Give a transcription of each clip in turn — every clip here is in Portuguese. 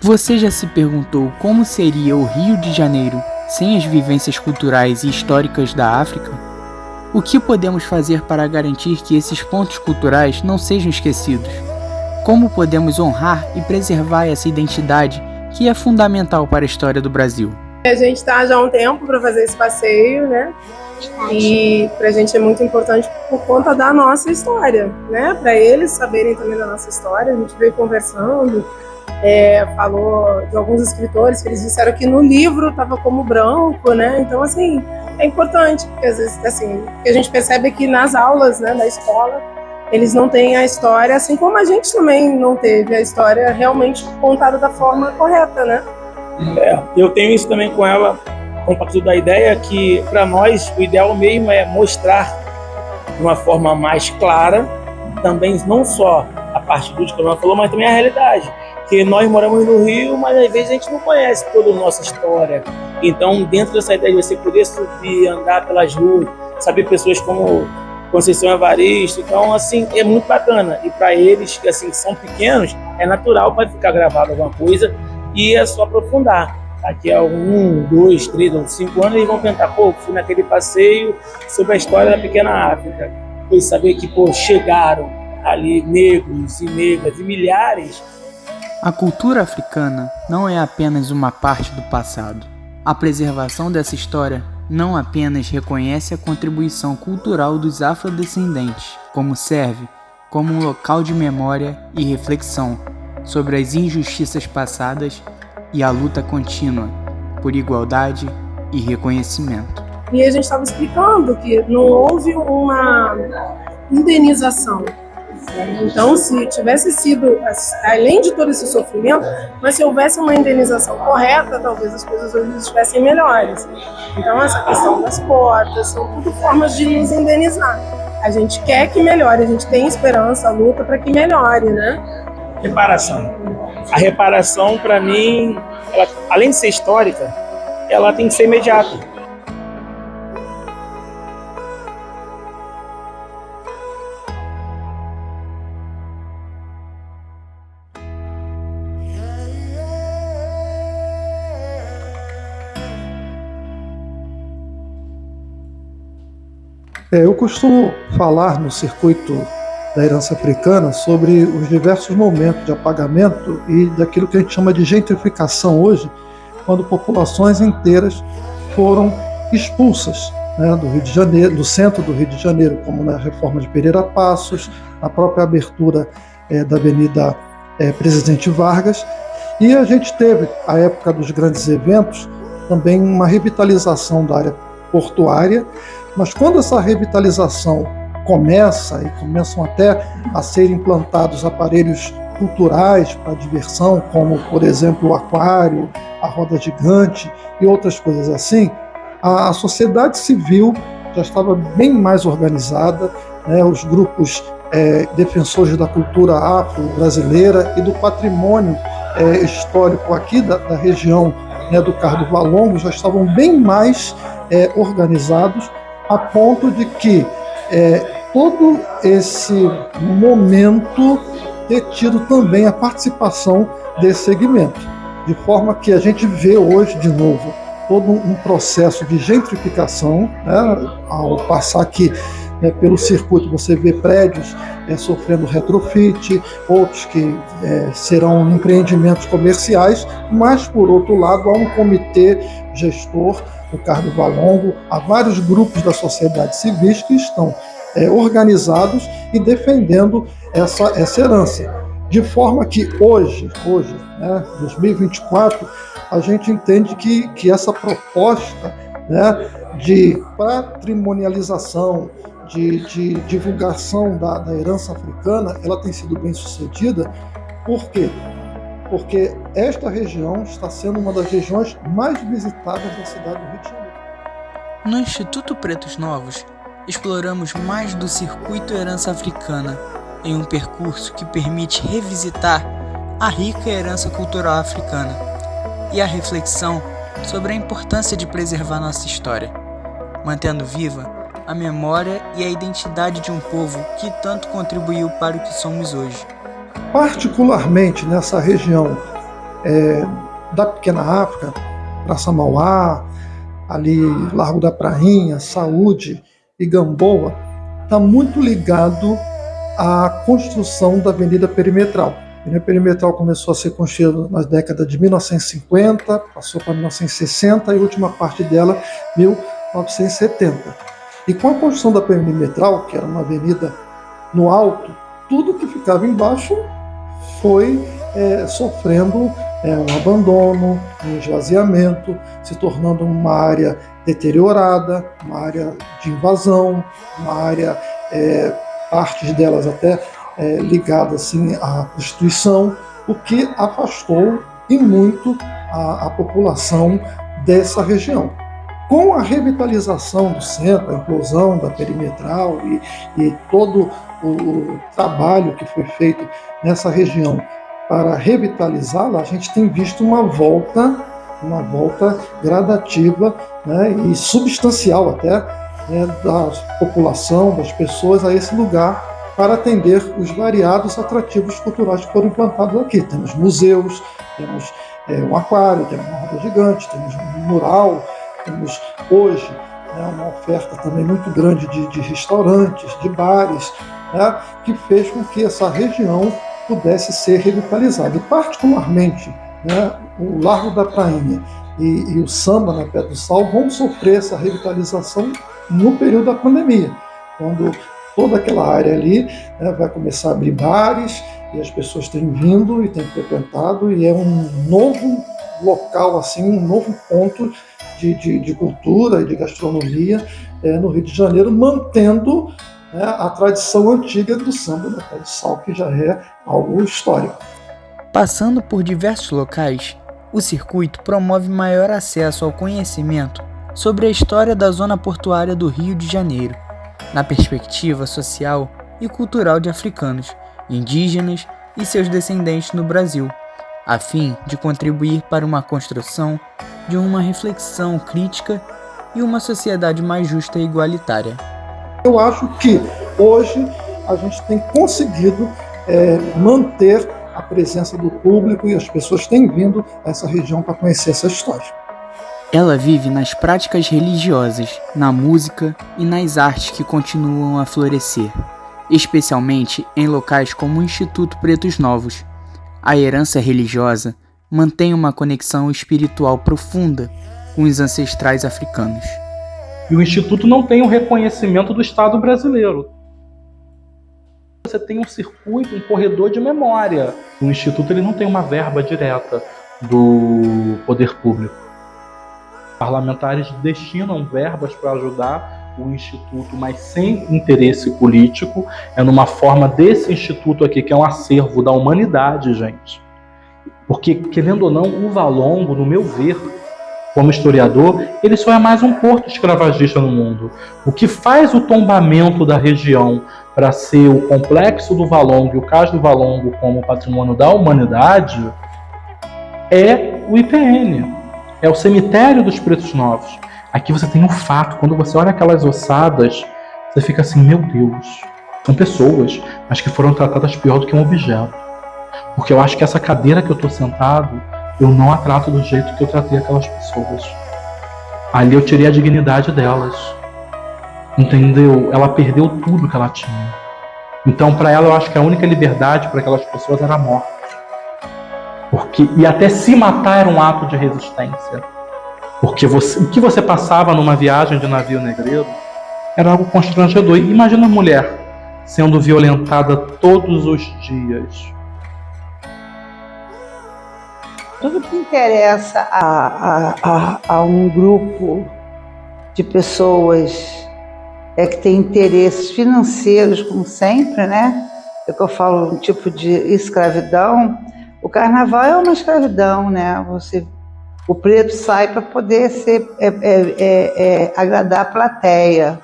Você já se perguntou como seria o Rio de Janeiro sem as vivências culturais e históricas da África? O que podemos fazer para garantir que esses pontos culturais não sejam esquecidos? Como podemos honrar e preservar essa identidade que é fundamental para a história do Brasil? A gente está já há um tempo para fazer esse passeio, né? E para a gente é muito importante por conta da nossa história, né? Para eles saberem também da nossa história. A gente veio conversando, falou de alguns escritores que eles disseram que no livro estava como branco, né? Então, assim, é importante, porque às vezes, assim, o que a gente percebe é que nas aulas, né, da escola, eles não têm a história, assim como a gente também não teve a história realmente contada da forma correta, né? Eu tenho isso também com ela, compartilho da ideia que, para nós, o ideal mesmo é mostrar de uma forma mais clara, também não só a parte do que ela falou, mas também a realidade. Que nós moramos no Rio, mas às vezes a gente não conhece toda a nossa história. Então, dentro dessa ideia de você poder subir, andar pelas ruas, saber pessoas como Conceição Evaristo, então, assim, é muito bacana. E para eles, que assim, são pequenos, é natural para ficar gravado alguma coisa e é só aprofundar. Daqui a 1, 2, 3 ou 5 anos, eles vão pensar, fui naquele passeio sobre a história da pequena África. Foi saber que, chegaram ali negros e negras e milhares. A cultura africana não é apenas uma parte do passado. A preservação dessa história não apenas reconhece a contribuição cultural dos afrodescendentes, como serve como um local de memória e reflexão sobre as injustiças passadas e a luta contínua por igualdade e reconhecimento. E a gente estava explicando que não houve uma indenização. Então, se tivesse sido, além de todo esse sofrimento, mas se houvesse uma indenização correta, talvez as coisas hoje estivessem melhores. Então, essa questão das cotas, são tudo formas de nos indenizar. A gente quer que melhore, a gente tem esperança, luta para que melhore, né? Reparação. A reparação, para mim, ela, além de ser histórica, ela tem que ser imediata. Eu costumo falar no circuito da herança africana sobre os diversos momentos de apagamento e daquilo que a gente chama de gentrificação hoje, quando populações inteiras foram expulsas, né, do Rio de Janeiro, do centro do Rio de Janeiro, como na reforma de Pereira Passos, a própria abertura da Avenida Presidente Vargas, e a gente teve, à época dos grandes eventos, também uma revitalização da área portuária, mas quando essa revitalização começa e começam até a ser implantados aparelhos culturais para diversão, como, por exemplo, o aquário, a roda gigante e outras coisas assim, a sociedade civil já estava bem mais organizada, né? Os grupos defensores da cultura afro-brasileira e do patrimônio histórico aqui da região, né, do Cardo Valongo já estavam bem mais organizados, a ponto de que todo esse momento ter tido também a participação desse segmento, de forma que a gente vê hoje de novo todo um processo de gentrificação, né? Ao passar aqui pelo circuito você vê prédios sofrendo retrofit, outros que serão empreendimentos comerciais, mas por outro lado há um comitê gestor do Cardo Valongo, há vários grupos da sociedade civil que estão organizados e defendendo essa herança. De forma que hoje, né, 2024, a gente entende que essa proposta, né, de patrimonialização, de divulgação da herança africana, ela tem sido bem sucedida. Por quê? Porque esta região está sendo uma das regiões mais visitadas da cidade do Rio de Janeiro. No Instituto Pretos Novos, exploramos mais do Circuito Herança Africana em um percurso que permite revisitar a rica herança cultural africana e a reflexão sobre a importância de preservar nossa história, mantendo viva a memória e a identidade de um povo que tanto contribuiu para o que somos hoje. Particularmente nessa região da Pequena África, Praça Mauá, ali Largo da Prainha, Saúde e Gamboa, está muito ligado à construção da Avenida Perimetral. A Avenida Perimetral começou a ser construída na década de 1950, passou para 1960 e a última parte dela, 1970. E com a construção da Perimetral, que era uma avenida no alto, tudo que ficava embaixo foi sofrendo um abandono, um esvaziamento, se tornando uma área deteriorada, uma área de invasão, uma área, partes delas até ligadas assim, à prostituição, o que afastou e muito a população dessa região. Com a revitalização do centro, a inclusão da perimetral e todo o trabalho que foi feito nessa região para revitalizá-la, a gente tem visto uma volta gradativa, né, e substancial até, né, da população, das pessoas a esse lugar para atender os variados atrativos culturais que foram implantados aqui. Temos museus, temos um aquário, temos uma roda gigante, temos um mural, temos hoje uma oferta também muito grande de restaurantes, de bares, né, que fez com que essa região pudesse ser revitalizada. E particularmente, né, o Largo da Prainha e o samba na Pedra do Sal vão sofrer essa revitalização no período da pandemia, quando toda aquela área ali, né, vai começar a abrir bares e as pessoas têm vindo e têm frequentado, e é um novo local, assim, um novo ponto de cultura e de gastronomia no Rio de Janeiro, mantendo, né, a tradição antiga do samba na Pedra do Sal, que já é algo histórico. Passando por diversos locais, o circuito promove maior acesso ao conhecimento sobre a história da zona portuária do Rio de Janeiro, na perspectiva social e cultural de africanos, indígenas e seus descendentes no Brasil, a fim de contribuir para uma construção de uma reflexão crítica e uma sociedade mais justa e igualitária. Eu acho que hoje a gente tem conseguido manter a presença do público e as pessoas têm vindo a essa região para conhecer essa história. Ela vive nas práticas religiosas, na música e nas artes que continuam a florescer, especialmente em locais como o Instituto Pretos Novos. A herança religiosa mantém uma conexão espiritual profunda com os ancestrais africanos. E o Instituto não tem o reconhecimento do Estado brasileiro. Você tem um circuito, um corredor de memória. O Instituto ele não tem uma verba direta do poder público. Parlamentares destinam verbas para ajudar o Instituto, mas sem interesse político. É numa forma desse Instituto aqui, que é um acervo da humanidade, gente. Porque, querendo ou não, o Valongo, no meu ver, como historiador, ele só é mais um porto escravagista no mundo. O que faz o tombamento da região para ser o complexo do Valongo e o Cais do Valongo como patrimônio da humanidade é o IPN, é o cemitério dos Pretos Novos. Aqui você tem um fato, quando você olha aquelas ossadas, você fica assim, meu Deus, são pessoas, mas que foram tratadas pior do que um objeto. Porque eu acho que essa cadeira que eu estou sentado, eu não a trato do jeito que eu tratei aquelas pessoas. Ali eu tirei a dignidade delas. Entendeu? Ela perdeu tudo que ela tinha. Então, para ela, eu acho que a única liberdade para aquelas pessoas era a morte. E até se matar era um ato de resistência. Porque o que você passava numa viagem de navio negreiro era algo constrangedor. E imagina a mulher sendo violentada todos os dias. Tudo que interessa a um grupo de pessoas que tem interesses financeiros, como sempre, né? É que eu falo, um tipo de escravidão. O carnaval é uma escravidão, né? O preto sai para poder agradar a plateia,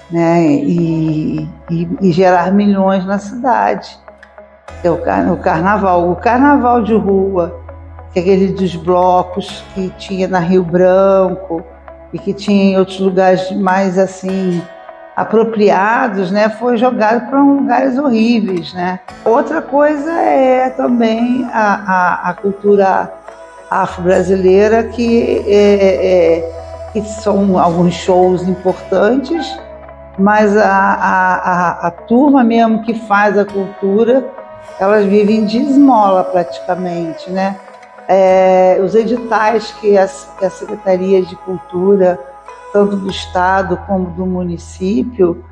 né? E gerar milhões na cidade. É o carnaval de rua, que é aquele dos blocos que tinha na Rio Branco e que tinha em outros lugares mais assim apropriados, né, foi jogado para lugares horríveis, né. Outra coisa é também a cultura afro-brasileira, que são alguns shows importantes, mas a turma mesmo que faz a cultura, elas vivem de esmola praticamente, né. Os editais que as secretarias de cultura, tanto do estado como do município,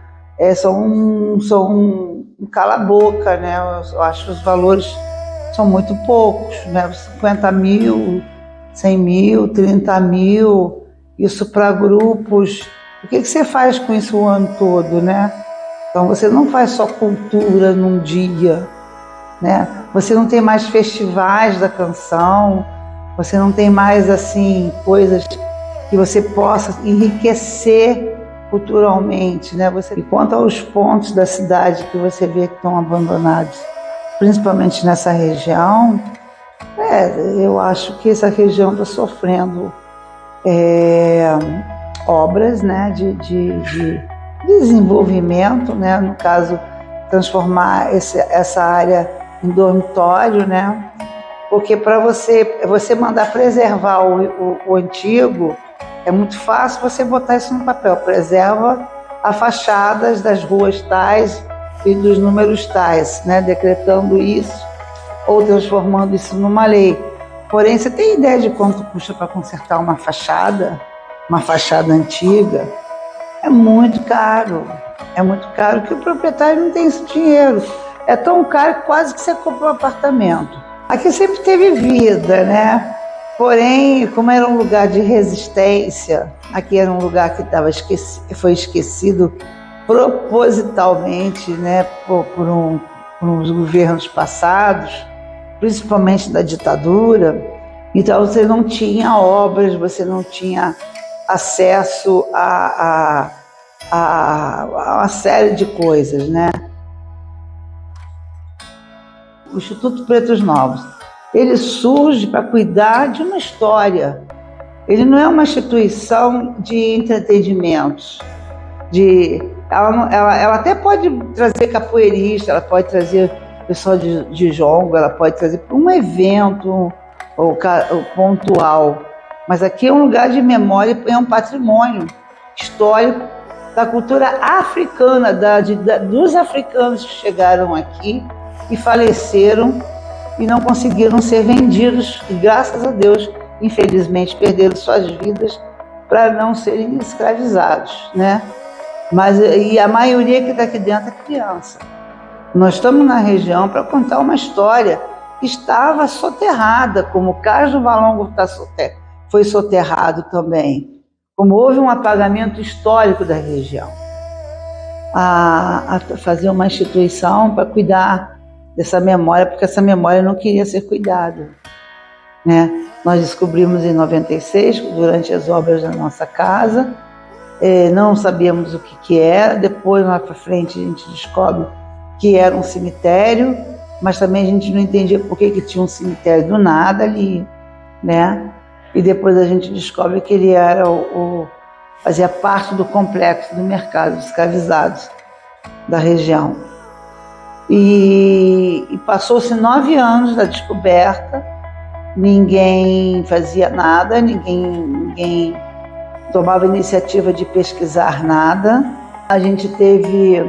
são um cala-boca, né? Eu acho que os valores são muito poucos, né? 50 mil, 100 mil, 30 mil, isso para grupos. O que você faz com isso o ano todo, né? Então você não faz só cultura num dia, né? Você não tem mais festivais da canção, você não tem mais assim coisas que você possa enriquecer culturalmente, né? E quanto aos pontos da cidade que você vê que estão abandonados, principalmente nessa região, eu acho que essa região está sofrendo obras, né, de desenvolvimento, né? No caso, transformar essa área em dormitório, né? Porque para você mandar preservar o antigo, é muito fácil você botar isso no papel. Preserva as fachadas das ruas tais e dos números tais, né? Decretando isso ou transformando isso numa lei. Porém, você tem ideia de quanto custa para consertar uma fachada antiga? É muito caro. É muito caro que o proprietário não tem esse dinheiro. É tão caro que quase que você compra um apartamento. Aqui sempre teve vida, né? Porém, como era um lugar de resistência, aqui era um lugar que foi esquecido propositalmente, né, por uns governos passados, principalmente da ditadura. Então você não tinha obras, você não tinha acesso a uma série de coisas, né? O Instituto Pretos Novos, ele surge para cuidar de uma história. Ele não é uma instituição de entretenimentos. Ela até pode trazer capoeirista, ela pode trazer pessoal de jongo, ela pode trazer para um evento ou pontual. Mas aqui é um lugar de memória, é um patrimônio histórico da cultura africana, dos africanos que chegaram aqui e faleceram e não conseguiram ser vendidos, e graças a Deus, infelizmente, perderam suas vidas para não serem escravizados, né? E a maioria que está aqui dentro é criança. Nós estamos na região para contar uma história que estava soterrada, como o Cais do Valongo foi soterrado também, como houve um apagamento histórico da região. A fazer uma instituição para cuidar dessa memória, porque essa memória não queria ser cuidada, né? Nós descobrimos em 96, durante as obras da nossa casa, não sabíamos o que era. Depois, mais para frente, a gente descobre que era um cemitério, mas também a gente não entendia por que tinha um cemitério do nada ali, né? E depois a gente descobre que ele era fazia parte do complexo do mercado de escravizados da região. E passou-se 9 anos da descoberta, ninguém fazia nada, ninguém tomava iniciativa de pesquisar nada. A gente teve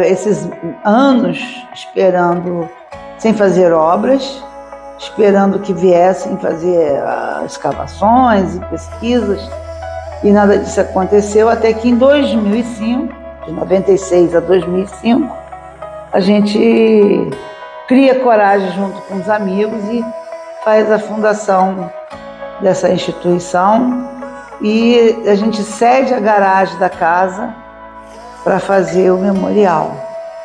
esses anos esperando, sem fazer obras, esperando que viessem fazer escavações e pesquisas, e nada disso aconteceu, até que em 2005, de 96 a 2005, a gente cria coragem junto com os amigos e faz a fundação dessa instituição, e a gente cede a garagem da casa para fazer o memorial,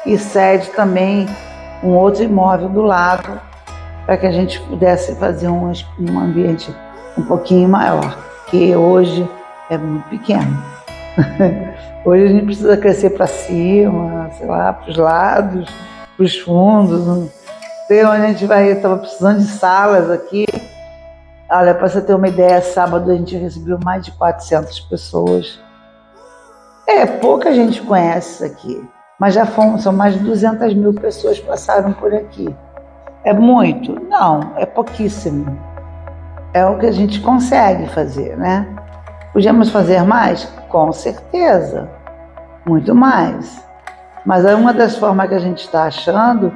e cede também um outro imóvel do lado para que a gente pudesse fazer um ambiente um pouquinho maior, que hoje é muito pequeno. Hoje a gente precisa crescer para cima, sei lá, para os lados, para os fundos, não sei onde a gente vai. Estava precisando de salas aqui. Olha, para você ter uma ideia, sábado a gente recebeu mais de 400 pessoas. Pouca gente conhece isso aqui, mas são mais de 200 mil pessoas que passaram por aqui. É muito? Não, é pouquíssimo. É o que a gente consegue fazer, né? Podíamos fazer mais? Com certeza, muito mais. Mas uma das formas que a gente está achando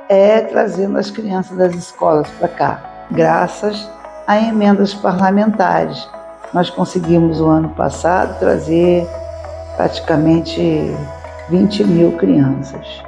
é trazendo as crianças das escolas para cá, graças a emendas parlamentares. Nós conseguimos, o ano passado, trazer praticamente 20 mil crianças.